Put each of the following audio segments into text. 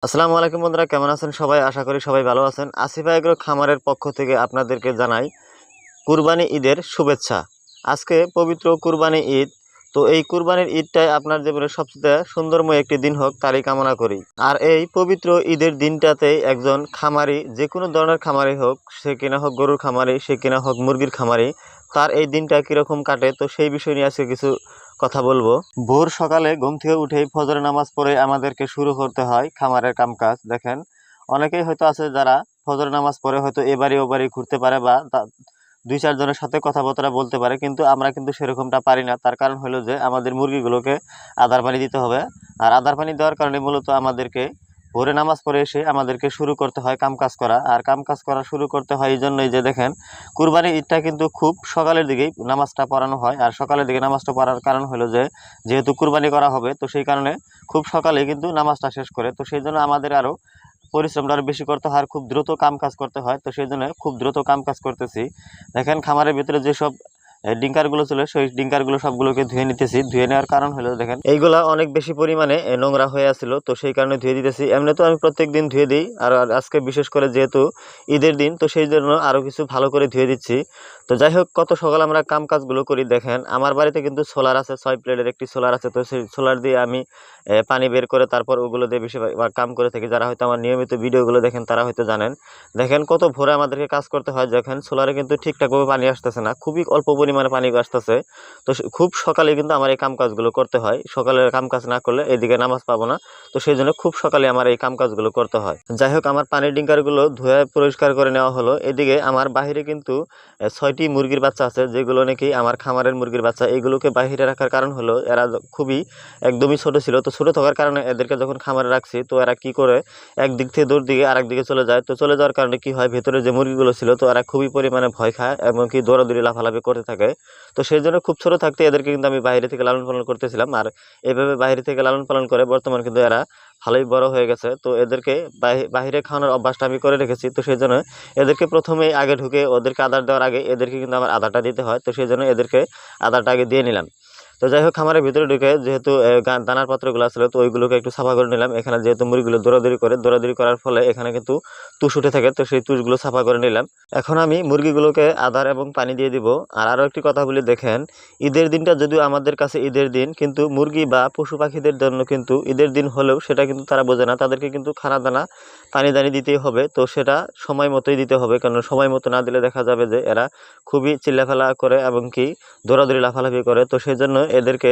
আসসালামু আলাইকুম বন্ধুরা, কেমন আছেন সবাই? আশা করি সবাই ভালো আছেন। আসিফা এগ্রো খামারের পক্ষ থেকে আপনাদেরকে জানাই কুরবানি ঈদের শুভেচ্ছা। আজকে পবিত্র কুরবানি ঈদ। তো এই কুরবানির ঈদটাই আপনার জীবনের সবচেয়ে সুন্দরময় একটি দিন হোক তারই কামনা করি। আর এই পবিত্র ঈদের দিনটাতেই একজন খামারি, যে কোনো ধরনের খামারি হোক, সে কিনা হোক গরুর খামারি, সে কিনা হোক মুরগির খামারি, তার এই দিনটা কীরকম কাটে, তো সেই বিষয় নিয়ে আজকে কিছু কথা বলবো। ভোর সকালে ঘুম থেকে উঠেই ফজরের নামাজ পড়ে আমাদেরকে শুরু করতে হয় খামারের কামকাজ। দেখেন, অনেকেই হয়তো আছে যারা ফজরের নামাজ পড়ে হয়তো এবারে ওবারে ঘুরতে পারে বা দুই চারজনের সাথে কথাবার্তা বলতে পারে, কিন্তু আমরা কিন্তু সেরকমটা পারি না। তার কারণ হলো যে আমাদের মুরগিগুলোকে আদার পানি দিতে হবে। আর আদার পানি দেওয়ার কারণে মূলত আমাদেরকে ভোরে নামাজ পড়ে এসে আমাদেরকে শুরু করতে হয় কামকাজ করা। আর কামকাজ করা শুরু করতে হয় এই জন্যই যে দেখেন, কুরবানির ঈদটা কিন্তু খুব সকালের দিকেই নামাজটা পড়ানো হয়। আর সকালের দিকে নামাজটা পড়ার কারণ হলো যে যেহেতু কুরবানি করা হবে, তো সেই কারণে খুব সকালে কিন্তু নামাজটা শেষ করে। তো সেই জন্য আমাদের আরও পরিশ্রমটা আরো বেশি করতে হয়, আর খুব দ্রুত কাম কাজ করতে হয়। তো সেই জন্য খুব দ্রুত কাম কাজ করতেছি। দেখেন, খামারের ভিতরে যেসব ডিঙ্কারগুলো ছিল, সেই ডিঙ্কারগুলো সবগুলোকে ধুয়ে নিতেছি। ধুয়ে নেওয়ার কারণ হলো দেখেন, এইগুলা অনেক বেশি পরিমাণে নোংরা হয়ে আছিল, তো সেই কারণে ধুয়ে দিতেছি। এমনি তো আমি প্রত্যেক দিন ধুয়ে দিই, আর আজকে বিশেষ করে যেহেতু ঈদের দিন, তো সেই জন্য আরও কিছু ভালো করে ধুয়ে দিচ্ছি। তো যাই হোক, কত সকাল আমরা কাম কাজগুলো করি। দেখেন, আমার বাড়িতে কিন্তু সোলার আছে, 6 প্লেটের একটি সোলার আছে। তো সেই সোলার দিয়ে আমি পানি বের করে তারপর ওগুলো দিয়ে বেশিরভাগ কাম করে থাকি। যারা হয়তো আমার নিয়মিত ভিডিওগুলো দেখেন তারা হয়তো জানেন। দেখেন কত ভোরে আমাদেরকে কাজ করতে হয়। দেখেন, সোলারে কিন্তু ঠিকঠাকভাবে পানি আসতেছে না, খুবই অল্প পরিমাণে পানি আসতেছে। তো খুব সকালে কিন্তু আমার এই কাম কাজগুলো করতে হয়। সকালে কাম কাজ না করলে এদিকে নামাজ পাবো না। তো সেই জন্য খুব সকালে আমার এই কাম কাজগুলো করতে হয়। যাই হোক, আমার পানির ডিঙ্কারগুলো ধুয়ে পরিষ্কার করে নেওয়া হলো। এদিকে আমার বাহিরে কিন্তু 6টি মুরগির বাচ্চা আছে, যেগুলো নাকি আমার খামারের মুরগির বাচ্চা। এইগুলোকে বাহিরে রাখার কারণ হলো এরা খুবই একদমই ছোট ছিল। তো ছোট থাকার কারণে এদেরকে যখন খামারে রাখছি, তো এরা কি করে একদিক থেকে দূর দিকে আরেক দিকে চলে যায়। তো চলে যাওয়ার কারণে কি হয়, ভেতরে যে মুরগিগুলো ছিল, তো এরা খুবই পরিমাণে ভয় খায় এবং কি দৌড়াদৌড়ি লাফালাফি করতে থাকে। তো সেই জন্য খুব ছোট থাকতে এদেরকে কিন্তু আমি বাইরে থেকে লালন পালন করতেছিলাম। আর এভাবে বাইরে থেকে লালন পালন করে বর্তমান কিন্তু এরা ভালোই বড় হয়ে গেছে। তো এদেরকে বাহিরে খাওয়ানোর অভ্যাসটা আমি করে রেখেছি। তো সেই জন্য এদেরকে প্রথমেই আগে ঢুকে ওদেরকে আদার দেওয়ার আগে এদেরকে কিন্তু আমার আদারটা দিতে হয়। তো সেই জন্য এদেরকে আদারটা আগে দিয়ে নিলাম। তো যাই হোক, খামারের ভিতরে ঢুকে যেহেতু দানার পাত্রগুলো আসলে, তো ওইগুলোকে একটু সাফা করে নিলাম। এখানে যেহেতু মুরগিগুলো দৌড়াদৌড়ি করার ফলে এখানে কিন্তু তুষ উঠে থাকে, তো সেই তুষগুলো সাফা করে নিলাম। এখন আমি মুরগিগুলোকে আদার এবং পানি দিয়ে দিব। আর আরও একটি কথা বলি, দেখেন, ঈদের দিনটা যদিও আমাদের কাছে ঈদের দিন, কিন্তু মুরগি বা পশু পাখিদের জন্য কিন্তু ঈদের দিন হলেও সেটা কিন্তু তারা বোঝে না। তাদেরকে কিন্তু খানা দানা পানি দানি দিতেই হবে। তো সেটা সময় মতোই দিতে হবে, কারণ সময় মতো না দিলে দেখা যাবে যে এরা খুবই চিল্লাফেলা করে এবং কি দৌড়াদৌড়ি লাফালাফি করে। তো সেই জন্য এদেরকে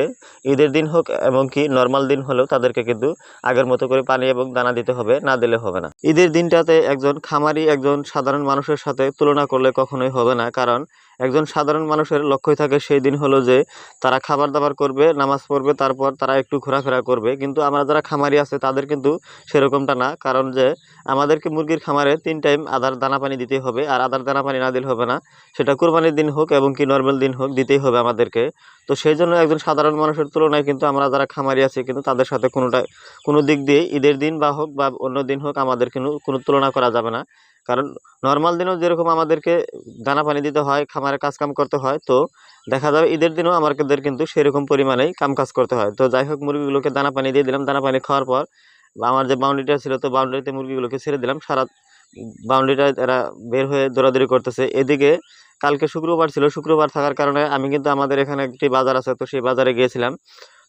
ঈদের দিন হোক এবং কি নর্মাল দিন হলেও তাদেরকে কিন্তু আগের মতো করে পানি এবং দানা দিতে হবে, না দিলে হবে না। ঈদের দিনটাতে একজন খামারি একজন সাধারণ মানুষের সাথে তুলনা করলে কখনোই হবে না, কারণ একজন সাধারণ মানুষের লক্ষ্যই থাকে সেই দিন হলো যে তারা খাবার দাবার করবে, নামাজ পড়বে, তারপর তারা একটু ঘোরাফেরা করবে। কিন্তু আমরা যারা খামারি আছে তাদের কিন্তু সেরকমটা না, কারণ যে আমাদেরকে মুরগির খামারে 3 টাইম আদার দানা পানি দিতেই হবে। আর আদার দানা পানি না দিলে হবে না, সেটা কুরবানির দিন হোক এবং কি নর্মাল দিন হোক, দিতেই হবে আমাদেরকে। তো সেই জন্য একজন সাধারণ মানুষের তুলনায় কিন্তু আমরা যারা খামারি আছি, কিন্তু তাদের সাথে কোনো দিক দিয়ে ঈদের দিন বা হোক বা অন্য দিন হোক আমাদের কিন্তু কোনো তুলনা করা যাবে না। কারণ নর্মাল দিনেও যেরকম আমাদেরকে দানা পানি দিতে হয়, খামারে কাজ কাম করতে হয়, তো দেখা যাবে ঈদের দিনেও আমাদের কিন্তু সেরকম পরিমাণেই কাম কাজ করতে হয়। তো যাই হোক, মুরগিগুলোকে দানা পানি দিয়ে দিলাম। দানা পানি খাওয়ার পর আমার যে বাউন্ডারিটা ছিল, তো বাউন্ডারিতে মুরগিগুলোকে ছেড়ে দিলাম। সারা বাউন্ডারিটা এরা বের হয়ে দৌড়াদৌড়ি করতেছে। এদিকে কালকে শুক্রবার ছিল, শুক্রবার থাকার কারণে আমি কিন্তু আমাদের এখানে একটি বাজার আছে, তো সেই বাজারে গিয়েছিলাম।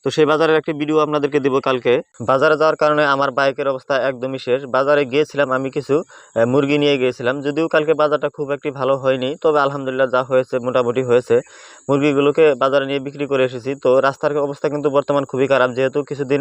তো সেই বাজারের একটি ভিডিও আপনাদেরকে দিব কালকে। বাজারে যাওয়ার কারণে আমার বাইকের অবস্থা একদমই শেষ। বাজারে গিয়েছিলাম, আমি কিছু মুরগি নিয়ে গিয়েছিলাম। যদিও কালকে বাজারটা খুব একটি ভালো হয়নি, তবে আলহামদুলিল্লাহ যা হয়েছে মোটামুটি হয়েছে। মুরগিগুলোকে বাজারে নিয়ে বিক্রি করে এসেছি। তো রাস্তার অবস্থা কিন্তু বর্তমান খুবই খারাপ, যেহেতু কিছুদিন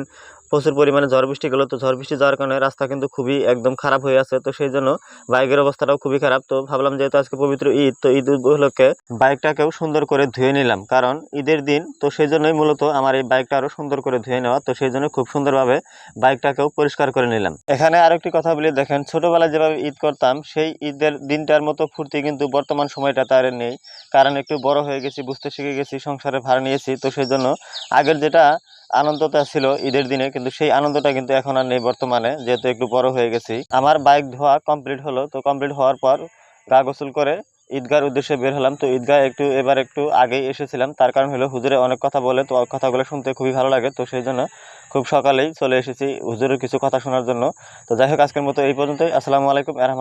প্রচুর পরিমাণে ঝড় বৃষ্টি গেলো। তো ঝড় বৃষ্টি যাওয়ার কারণে রাস্তা কিন্তু খুবই একদম খারাপ হয়ে আছে। তো সেই জন্য বাইকের অবস্থাটাও খুবই খারাপ। তো ভাবলাম যেহেতু আজকে পবিত্র ঈদ, তো ঈদ উপলক্ষে বাইকটাকেও সুন্দর করে ধুয়ে নিলাম, কারণ ঈদের দিন। তো সেই জন্যই মূলত আমার এই বাইকটা আরো সুন্দর করে ধুয়ে নেওয়া। তো সেই জন্য খুব সুন্দরভাবে বাইকটাকেও পরিষ্কার করে নিলাম। এখানে আরেকটি কথা বলি, দেখেন, ছোটবেলায় যেভাবে ঈদ করতাম সেই ঈদের দিনটার মতো ফুর্তি কিন্তু বর্তমান সময়টা তার নেই, কারণ একটু বড় হয়ে গেছি, বুঝতে শিখে গেছি, সংসারে ভার নিয়েছি। তো সেই জন্য আগের যেটা আনন্দটা ছিল ঈদের দিনে, কিন্তু সেই আনন্দটা কিন্তু এখন আর নেই বর্তমানে, যেহেতু একটু বড় হয়ে গেছি। আমার বাইক ধোয়া কমপ্লিট হলো। তো কমপ্লিট হওয়ার পর গা গোসল করে ঈদগার উদ্দেশ্যে বের হলাম। তো ঈদগাহ এবার একটু আগেই এসেছিলাম, তার কারণ হলো হুজুরে অনেক কথা বলে, তো কথাগুলো শুনতে খুবই ভালো লাগে, তো সেই জন্য খুব সকালেই চলে এসেছি হুজুরের কিছু কথা শোনার জন্য। তো যাই হোক, আজকের মতো এই পর্যন্তই। আসসালামু আলাইকুম।